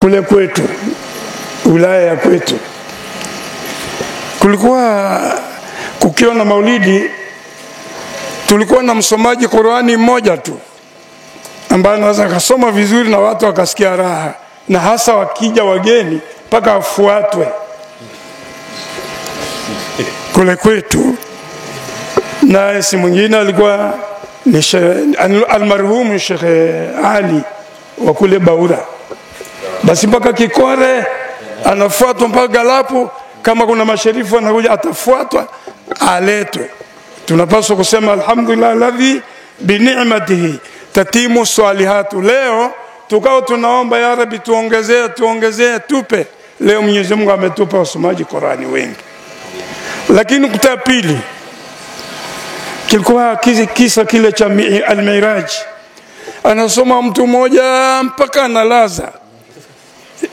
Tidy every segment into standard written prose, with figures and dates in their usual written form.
kule kwetu, wilaya ya kwetu, kulikuwa kukiwa na maulidi, tulikuwa na msomaji Qur'ani mmoja tu ambaye anaweza kusoma vizuri na watu wakasikia raha, na hasa wakija wageni mpaka afuatwe kule kwetu. Na si mwingine alikuwa ni almarhum Sheikh Ali wa kule Baura. Basi mpaka Kikore anafuatwa mpaka Galapo, kama kuna masharifu anakuja atafuatwa aletwe. Tunapaswa kusema alhamdulillah alladhi bi ni'matihi tatimu salihatu. Leo tukao tunaomba ya Rabbi tuongezee tupe. Leo Mwenyezi Mungu ametupa wasomaji Qur'ani wengi. Lakini kuta pili, kilikuwa kisa kile cha al-Miraj. Anasoma mtu mmoja mpaka analaza,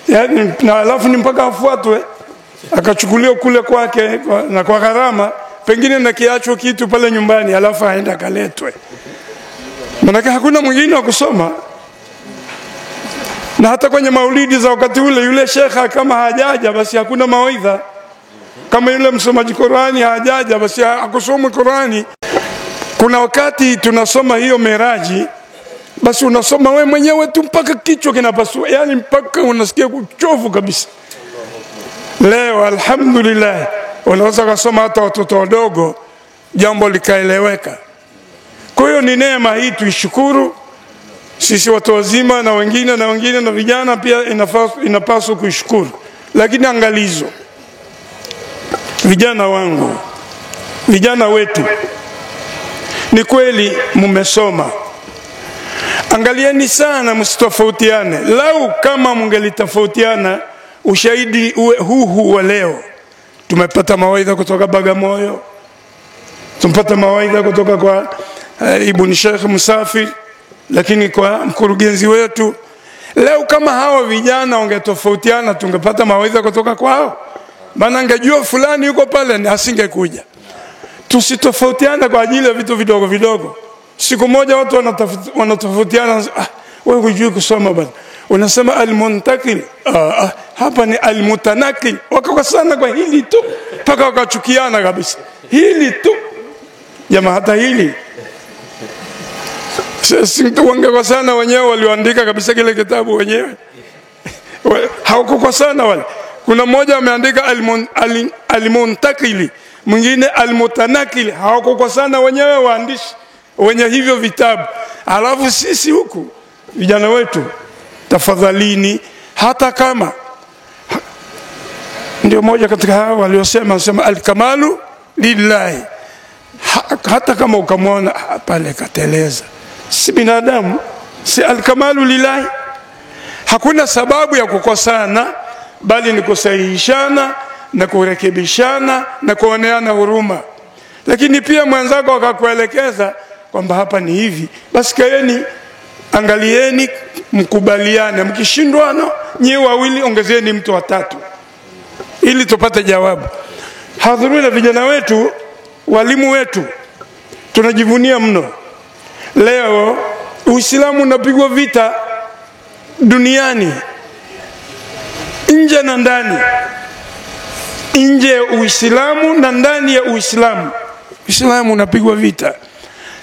yani, na alafu ni mpaka afuatwe akachukuliwa kule kwake na kwa gharama, pengine na kiacho kitu pale nyumbani, alafu aenda kaletwe. Maana hakuna mwingine wa kusoma. Na hata kwenye maulidi za wakati ule, yule shekha kama hajaja basi hakuna mawaidha. Kama yule msomaji Qur'ani hajaja basi akusoma Qur'ani. Kuna wakati tunasoma hiyo Miraji, basi unasoma wewe mwenyewe tu mpaka kichwa kinapasua, yani mpaka unasikia uchovu kabisa. Leo alhamdulillah unaweza kusoma hata watoto wadogo, jambo likaeleweka. Kwa hiyo ni neema hii, tuishukuru sisi watu wazima na wengine na vijana pia inapaswa kuishukuru. Lakini angalizo, vijana wangu, vijana wetu, ni kweli mmesoma, angalieni sana msitofautiane. Lau kama mngelitofautiana, ushahidi huu wa leo, tumepata mawaidha kutoka Bagamoyo, tumepata mawaidha kutoka kwa Ibn Sheikh Musafir, lakini kwa mkurugenzi wetu. Leo kama hawa vijana wangetofautiana, tungepata mawaidha kutoka kwao, maana angejua fulani yuko pale na asingekuja. Tusitofautiana kwa ajili ya vitu vidogo vidogo. Siku moja watu wanatofautiana, wewe hujui kusoma bwana, unasema al-muntakil, hapa ni al-mutanakil. Wakakosana kwa hili tu mpaka wakachukiana kabisa, hili tu. Jamaa, hata hili sisi wangekosana wenyewe, walioandika kabisa kile kitabu wenyewe hawakukosana wale. Kuna mmoja ameandika al-muntakili, mwingine al-mutanakili, hawakukosana wenyewe waandishi wenye hivyo vitabu. Alafu sisi huku vijana wetu, tafadhalini, hata kama ndio moja katika hao waliosema al-kamalu lillahi, hata kama ukamwona pale kateleza, si binadamu, si al-kamalu lillahi. Hakuna sababu ya kukosana, bali ni kusahihishana na kurekebishana na kuoneana huruma. Lakini pia mwenzako akakuelekeza kwamba hapa ni hivi, basi kaeni, angalieni, mkubaliane. Mkishindwana nyewe wawili, ongezeni mtu wa tatu ili tupate jawabu. Hadhuruna vijana wetu, walimu wetu, tunajivunia mno. Leo Uislamu unapigwa vita duniani, nje na ndani. Nje ya Uislamu na ndani ya Uislamu, Uislamu unapigwa vita.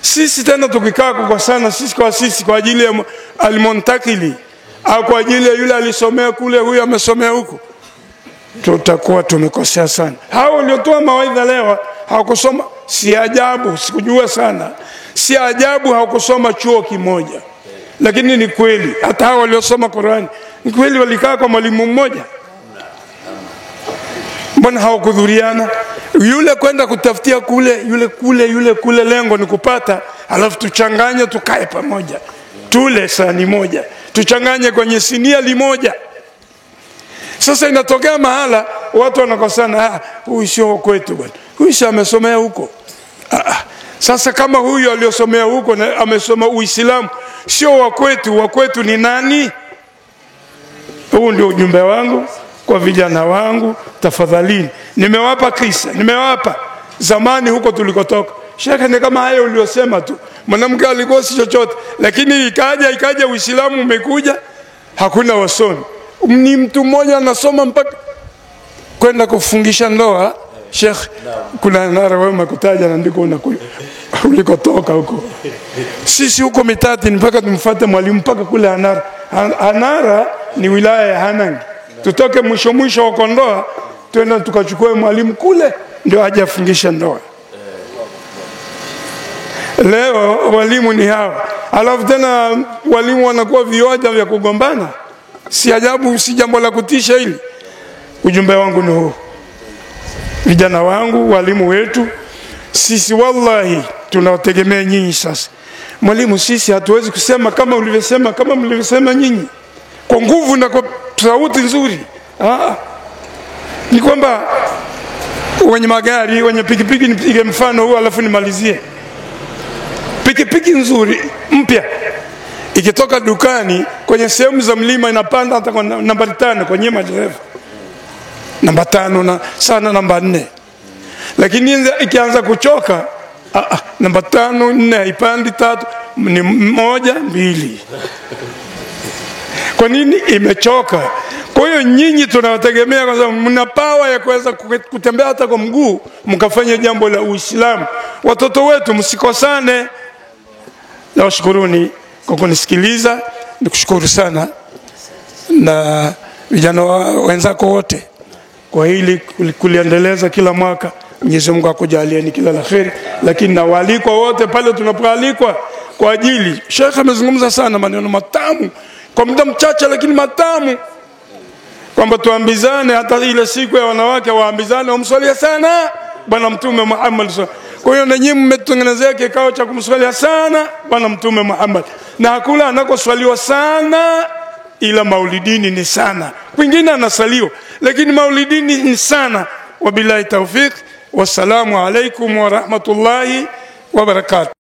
Sisi tena tukikaa kukosana sisi kwa ajili ya al-muntakili, au kwa ajili ya yule alisomea kule, huyu amesomea huku, tutakuwa tumekosea sana. Hao waliotoa mawaidha leo hawakusoma, si ajabu, sikujua sana, si ajabu hawakusoma chuo kimoja. Lakini ni kweli hata hao waliosoma Qur'ani, ni kweli walikaa kwa mwalimu mmoja. Mbona hawakudhuriana? Yule kwenda kutafutia kule, yule kule, lengo ni kupata, alafu tuchanganye, tukae pamoja, tule sahani moja, tuchanganye kwenye sinia limoja. Sasa inatokea mahala watu wanakosana, huyu sio kwetu bwana, huyu si amesomea huko. Sasa kama huyu aliyosomea huko na amesoma Uislamu sio wa kwetu ni nani? Huu ndio ujumbe wangu kwa vijana wangu, tafadhalini. Nimewapa kisa, nimewapa zamani huko tulikotoka. Shaka ni kama hayo uliosema tu, mwanamke alikuwa si chochote, lakini ikaja Uislamu umekuja, hakuna wasomi. ni mtu mmoja anasoma mpaka kwenda kufungisha ndoa. Sheikh, kuna Anara wewe makutaja na ndiko ulikotoka huko. Sisi huko Mitati mpaka tumfuate mwalimu mpaka kule Anara. Anara ni wilaya ya Hanang. Tutoke mwisho wa Kondoa twenda tukachukue mwalimu kule ndio aje afungisha ndoa. Leo walimu ni hawa. Alafu tena walimu wanakuwa vioja vya kugombana. Si ajabu, si jambo la kutisha hili. Ujumbe wangu ni huu. Vijana wangu, walimu wetu, sisi wallahi tunawategemea nyinyi sasa. Mwalimu, sisi hatuwezi kusema kama mlivyosema nyinyi kwa nguvu na kwa sauti nzuri. Ni kwamba wenye magari, wenye pikipiki, nipige mfano huu alafu nimalizie. Pikipiki nzuri mpya ikitoka dukani kwenye sehemu za mlima inapanda hata kwa namba 5 kwenye madereva. Namba 5 na sana namba 4. Lakini ikianza kuchoka namba 5, 4 ipandi 3 ni 1, 2. Kwa nini? Imechoka. Kwa hiyo nyinyi tunawategemea kwa sababu mna power ya kuweza kutembea hata kwa mguu mkafanya jambo la Uislamu. Watoto wetu msikosane. Nawashukuruni kwa kunisikiliza. Nikushukuru sana na vijana wenzako wote kwa hili kuliendeleza kila mwaka. Mwenyezi Mungu akujalie ni kila la kheri. Lakini na waalikwa wote pale tunapoalikwa kwa ajili. Sheikh amezungumza sana maneno matamu kwa muda mchache lakini matamu, kwamba tuambizane hata ile siku ya wanawake waambizane wamswalia sana Bwana Mtume Muhammad. Kwa hiyo na nyinyi mmetengenezea kikao cha kumswalia sana Bwana Mtume Muhammad. Na hakuna anakoswaliwa sana ila maulidini ni sana. Kwingine anasaliwa lakini maulidini ni sana. Wabillahi tawfiq. Wassalamu alaikum wa rahmatullahi wa barakatuh.